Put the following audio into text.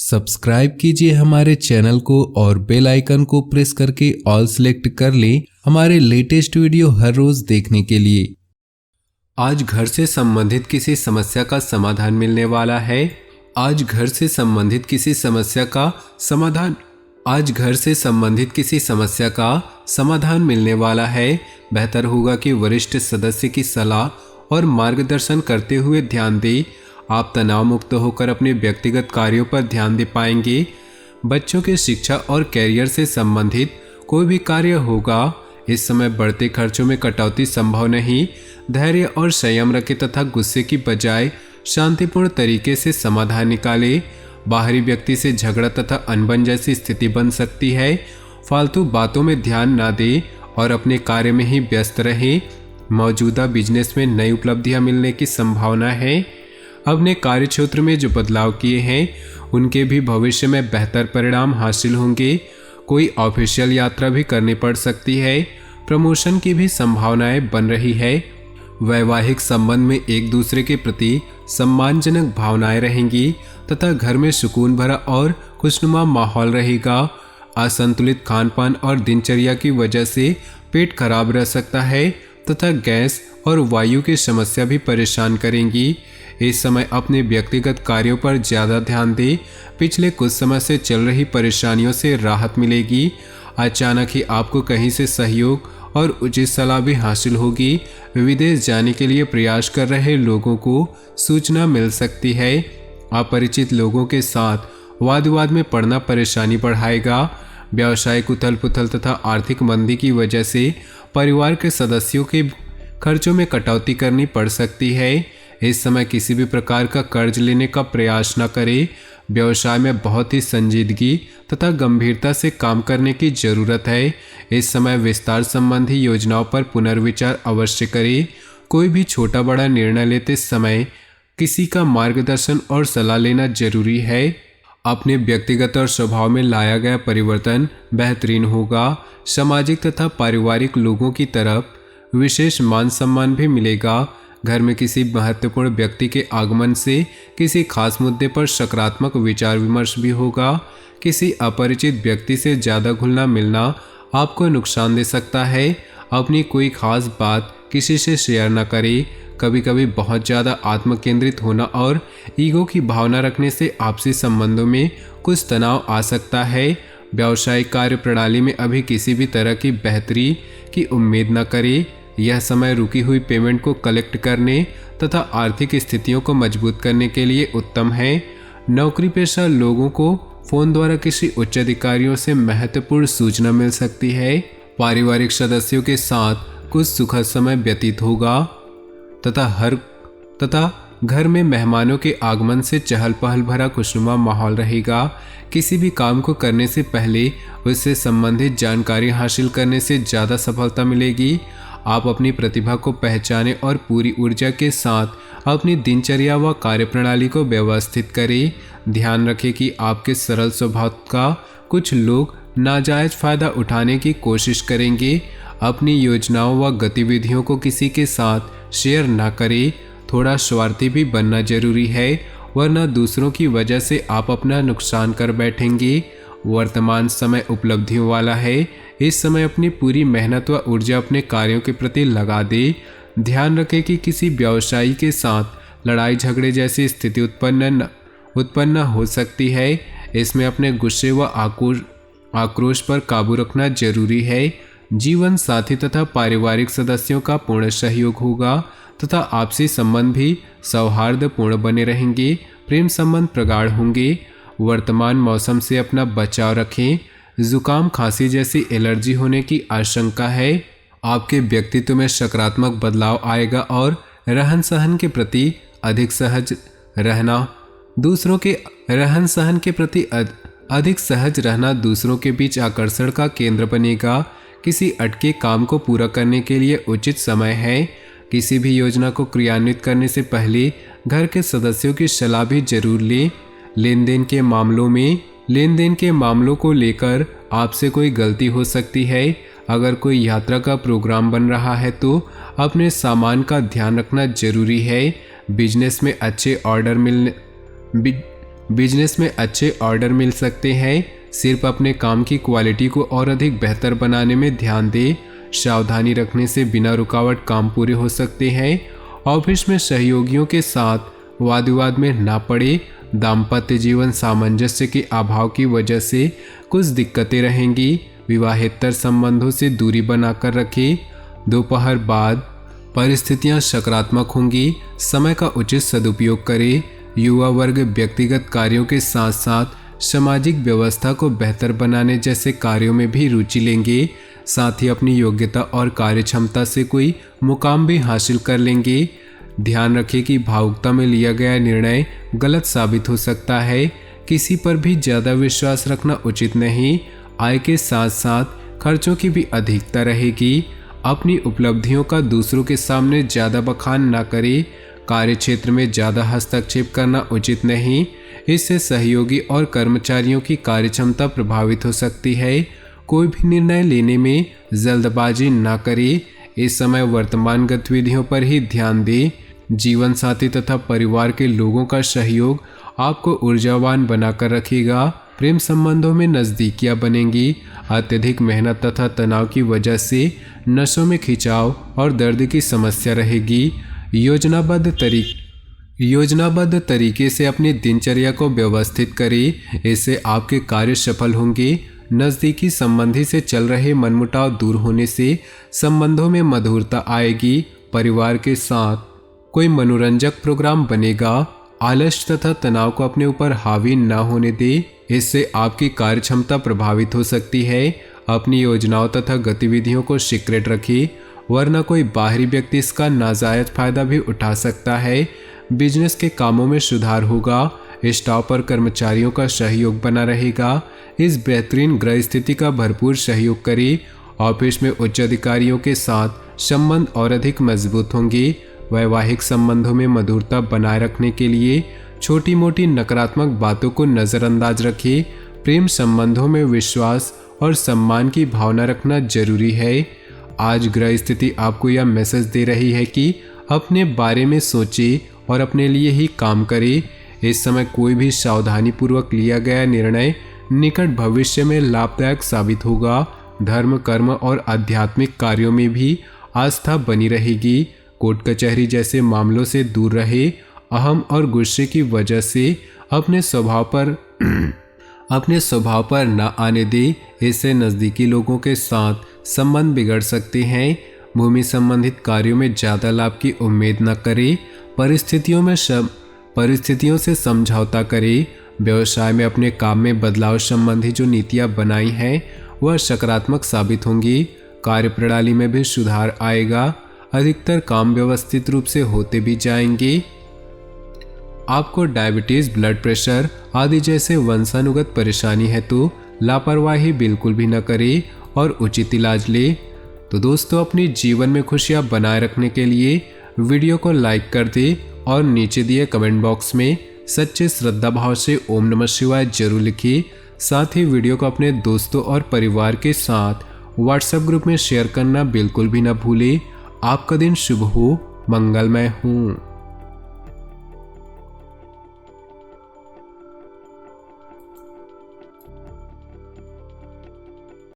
Subscribe कीजिए हमारे channel को और बेल आइकन को प्रेस करके ऑल सेलेक्ट कर लें हमारे लेटेस्ट वीडियो हर रोज देखने के लिए। आज घर से संबंधित किसी समस्या का समाधान मिलने वाला है। आज घर से संबंधित किसी समस्या का समाधान मिलने वाला है। बेहतर होगा कि वरिष्ठ सदस्य की सलाह और मार्गदर्शन करते हुए ध्यान दें। आप तनाव मुक्त होकर अपने व्यक्तिगत कार्यों पर ध्यान दे पाएंगे। बच्चों के शिक्षा और कैरियर से संबंधित कोई भी कार्य होगा। इस समय बढ़ते खर्चों में कटौती संभव नहीं। धैर्य और संयम रखें तथा गुस्से की बजाय शांतिपूर्ण तरीके से समाधान निकालें। बाहरी व्यक्ति से झगड़ा तथा अनबन जैसी स्थिति बन सकती है। फालतू बातों में ध्यान न दें और अपने कार्य में ही व्यस्त रहें। मौजूदा बिजनेस में नई उपलब्धियां मिलने की संभावना है। अपने कार्य क्षेत्र में जो बदलाव किए हैं उनके भी भविष्य में बेहतर परिणाम हासिल होंगे। कोई ऑफिशियल यात्रा भी करनी पड़ सकती है। प्रमोशन की भी संभावनाएं बन रही है। वैवाहिक संबंध में एक दूसरे के प्रति सम्मानजनक भावनाएं रहेंगी तथा घर में सुकून भरा और खुशनुमा माहौल रहेगा। असंतुलित खान पान और दिनचर्या की वजह से पेट खराब रह सकता है तथा गैस और वायु की समस्या भी परेशान करेंगी। इस समय अपने व्यक्तिगत कार्यों पर ज़्यादा ध्यान दें। पिछले कुछ समय से चल रही परेशानियों से राहत मिलेगी। अचानक ही आपको कहीं से सहयोग और उचित सलाह भी हासिल होगी। विदेश जाने के लिए प्रयास कर रहे लोगों को सूचना मिल सकती है। अपरिचित लोगों के साथ वाद विवाद में पड़ना परेशानी बढ़ाएगा। व्यावसायिक उथल पुथल तथा आर्थिक मंदी की वजह से परिवार के सदस्यों के खर्चों में कटौती करनी पड़ सकती है। इस समय किसी भी प्रकार का कर्ज लेने का प्रयास न करें। व्यवसाय में बहुत ही संजीदगी तथा गंभीरता से काम करने की जरूरत है। इस समय विस्तार संबंधी योजनाओं पर पुनर्विचार अवश्य करें। कोई भी छोटा बड़ा निर्णय लेते समय किसी का मार्गदर्शन और सलाह लेना जरूरी है। अपने व्यक्तिगत और स्वभाव में लाया गया परिवर्तन बेहतरीन होगा। सामाजिक तथा पारिवारिक लोगों की तरफ विशेष मान सम्मान भी मिलेगा। घर में किसी महत्वपूर्ण व्यक्ति के आगमन से किसी खास मुद्दे पर सकारात्मक विचार विमर्श भी होगा। किसी अपरिचित व्यक्ति से ज़्यादा घुलना मिलना आपको नुकसान दे सकता है। अपनी कोई खास बात किसी से शेयर न करें। कभी कभी बहुत ज़्यादा आत्मकेंद्रित होना और ईगो की भावना रखने से आपसी संबंधों में कुछ तनाव आ सकता है। व्यावसायिक कार्य प्रणाली में अभी किसी भी तरह की बेहतरी की उम्मीद न करें। यह समय रुकी हुई पेमेंट को कलेक्ट करने तथा आर्थिक स्थितियों को मजबूत करने के लिए उत्तम है। नौकरी पेशा लोगों को फोन द्वारा किसी उच्च अधिकारियों से महत्वपूर्ण सूचना मिल सकती है। पारिवारिक सदस्यों के साथ कुछ सुखद समय व्यतीत होगा तथा घर में मेहमानों के आगमन से चहल पहल भरा खुशनुमा माहौल रहेगा। किसी भी काम को करने से पहले उससे संबंधित जानकारी हासिल करने से ज़्यादा सफलता मिलेगी। आप अपनी प्रतिभा को पहचानें और पूरी ऊर्जा के साथ अपनी दिनचर्या व कार्यप्रणाली को व्यवस्थित करें। ध्यान रखें कि आपके सरल स्वभाव का कुछ लोग नाजायज फायदा उठाने की कोशिश करेंगे। अपनी योजनाओं व गतिविधियों को किसी के साथ शेयर न करें। थोड़ा स्वार्थी भी बनना जरूरी है, वरना दूसरों की वजह से आप अपना नुकसान कर बैठेंगे। वर्तमान समय उपलब्धियों वाला है। इस समय अपनी पूरी मेहनत व ऊर्जा अपने कार्यों के प्रति लगा दे। ध्यान रखें कि किसी व्यवसायी के साथ लड़ाई झगड़े जैसी स्थिति उत्पन्न हो सकती है। इसमें अपने गुस्से व आक्रोश पर काबू रखना जरूरी है। जीवन साथी तथा पारिवारिक सदस्यों का पूर्ण सहयोग होगा तथा आपसी संबंध भी सौहार्दपूर्ण बने रहेंगे। प्रेम संबंध प्रगाढ़ होंगे। वर्तमान मौसम से अपना बचाव रखें। जुकाम खांसी जैसी एलर्जी होने की आशंका है। आपके व्यक्तित्व में सकारात्मक बदलाव आएगा और रहन सहन के प्रति अधिक सहज रहना दूसरों के बीच आकर्षण का केंद्र बनेगा। किसी अटके काम को पूरा करने के लिए उचित समय है। किसी भी योजना को क्रियान्वित करने से पहले घर के सदस्यों की सलाह भी जरूर लें। लेन देन के मामलों को लेकर आपसे कोई गलती हो सकती है। अगर कोई यात्रा का प्रोग्राम बन रहा है तो अपने सामान का ध्यान रखना जरूरी है। बिजनेस में अच्छे ऑर्डर बिजनेस में अच्छे ऑर्डर मिल सकते हैं। सिर्फ अपने काम की क्वालिटी को और अधिक बेहतर बनाने में ध्यान दें। सावधानी रखने से बिना रुकावट काम पूरे हो सकते हैं। ऑफिस में सहयोगियों के साथ वाद विवाद में ना पड़े। दाम्पत्य जीवन सामंजस्य के अभाव की वजह से कुछ दिक्कतें रहेंगी। विवाहेतर संबंधों से दूरी बनाकर रखें। दोपहर बाद परिस्थितियां सकारात्मक होंगी। समय का उचित सदुपयोग करें। युवा वर्ग व्यक्तिगत कार्यों के साथ साथ सामाजिक व्यवस्था को बेहतर बनाने जैसे कार्यों में भी रुचि लेंगे। साथ ही अपनी योग्यता और कार्यक्षमता से कोई मुकाम भी हासिल कर लेंगे। ध्यान रखें कि भावुकता में लिया गया निर्णय गलत साबित हो सकता है। किसी पर भी ज़्यादा विश्वास रखना उचित नहीं। आय के साथ साथ खर्चों की भी अधिकता रहेगी। अपनी उपलब्धियों का दूसरों के सामने ज़्यादा बखान ना करें। कार्य क्षेत्र में ज़्यादा हस्तक्षेप करना उचित नहीं। इससे सहयोगी और कर्मचारियों की कार्यक्षमता प्रभावित हो सकती है। कोई भी निर्णय लेने में जल्दबाजी ना करें। इस समय वर्तमान गतिविधियों पर ही ध्यान दें। जीवन साथी तथा परिवार के लोगों का सहयोग आपको ऊर्जावान बनाकर रखेगा। प्रेम संबंधों में नज़दीकियां बनेंगी। अत्यधिक मेहनत तथा तनाव की वजह से नसों में खिंचाव और दर्द की समस्या रहेगी। योजनाबद्ध तरीके से अपनी दिनचर्या को व्यवस्थित करें। इससे आपके कार्य सफल होंगे। नज़दीकी संबंधी से चल रहे मनमुटाव दूर होने से संबंधों में मधुरता आएगी। परिवार के साथ कोई मनोरंजक प्रोग्राम बनेगा। आलस्य तथा तनाव को अपने ऊपर हावी न होने दे। इससे आपकी कार्यक्षमता प्रभावित हो सकती है। अपनी योजनाओं तथा गतिविधियों को सीक्रेट रखिए, वरना कोई बाहरी व्यक्ति इसका नाजायज फायदा भी उठा सकता है। बिजनेस के कामों में सुधार होगा। स्टाफ और कर्मचारियों का सहयोग बना रहेगा। इस बेहतरीन ग्रह स्थिति का भरपूर सहयोग करें। ऑफिस में उच्च अधिकारियों के साथ संबंध और अधिक मजबूत होंगे। वैवाहिक संबंधों में मधुरता बनाए रखने के लिए छोटी मोटी नकारात्मक बातों को नज़रअंदाज रखें। प्रेम संबंधों में विश्वास और सम्मान की भावना रखना जरूरी है। आज ग्रह स्थिति आपको यह मैसेज दे रही है कि अपने बारे में सोचें और अपने लिए ही काम करें। इस समय कोई भी सावधानी पूर्वक लिया गया निर्णय निकट भविष्य में लाभदायक साबित होगा। धर्म, कर्म और आध्यात्मिक कार्यों में भी आस्था बनी रहेगी। कोर्ट कचहरी जैसे मामलों से दूर रहे। अहम और गुस्से की वजह से अपने स्वभाव पर न आने दे। इससे नज़दीकी लोगों के साथ संबंध बिगड़ सकते हैं। भूमि संबंधित कार्यों में ज़्यादा लाभ की उम्मीद न करें। परिस्थितियों से समझौता करें। व्यवसाय में अपने काम में बदलाव संबंधी जो नीतियां बनाई हैं वह सकारात्मक साबित होंगी। कार्यप्रणाली में भी सुधार आएगा। अधिकतर काम व्यवस्थित रूप से होते भी जाएंगे। आपको डायबिटीज, ब्लड प्रेशर आदि जैसे वंशानुगत परेशानी है तो लापरवाही बिल्कुल भी न करें और उचित इलाज ले। तो दोस्तों, अपने जीवन में खुशियां बनाए रखने के लिए वीडियो को लाइक कर दे और नीचे दिए कमेंट बॉक्स में सच्चे श्रद्धा भाव से ओम नमः शिवाय जरूर लिखिए। साथ ही वीडियो को अपने दोस्तों और परिवार के साथ व्हाट्सएप ग्रुप में शेयर करना बिल्कुल भी न भूलें। आपका दिन शुभ हो, मंगलमय हो।